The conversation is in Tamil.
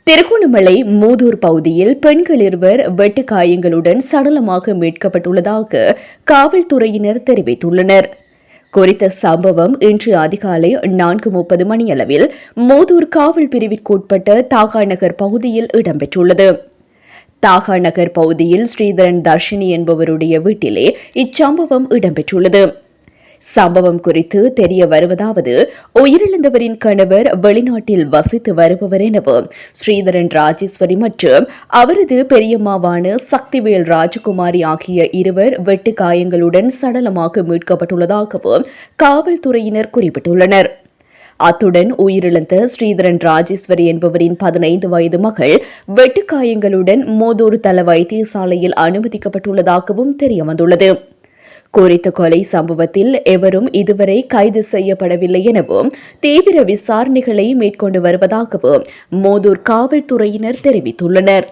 திருகோணமலை மூதூர் பகுதியில் பெண்கள் இருவர் வெட்டு காயங்களுடன் சடலமாக மீட்கப்பட்டுள்ளதாக காவல்துறையினர் தெரிவித்துள்ளனர். குறித்த சம்பவம் இன்று அதிகாலை 4:30 மணியளவில் மூதூர் காவல் பிரிவிற்குட்பட்ட தாகாநகர் பகுதியில் இடம்பெற்றுள்ளது. தாகாநகர் பகுதியில் ஸ்ரீதரன் தர்ஷினி என்பவருடைய வீட்டிலே இச்சம்பவம் இடம்பெற்றுள்ளது. சம்பவம் குறித்து தெரிய வருவதாவது, உயிரிழந்தவரின் கணவர் வெளிநாட்டில் வசித்து வருபவர் எனவும் ஸ்ரீதரன் ராஜேஸ்வரி மற்றும் அவரது பெரியம்மாவான சக்திவேல் ராஜகுமாரி ஆகிய இருவர் வெட்டு காயங்களுடன் சடலமாக மீட்கப்பட்டுள்ளதாகவும் காவல்துறையினர் குறிப்பிட்டுள்ளனர். அத்துடன் உயிரிழந்த ஸ்ரீதரன் ராஜேஸ்வரி என்பவரின் 15 வயது மகள் வெட்டுக்காயங்களுடன் மோதூர் தள வைத்தியசாலையில் அனுமதிக்கப்பட்டுள்ளதாகவும் தெரியவந்துள்ளது. குறித்த கொலை சம்பவத்தில் எவரும் இதுவரை கைது செய்யப்படவில்லை எனவும் தீவிர விசாரணைகளை மேற்கொண்டு வருவதாகவும் மோதூர் காவல்துறையினர் தெரிவித்துள்ளனர்.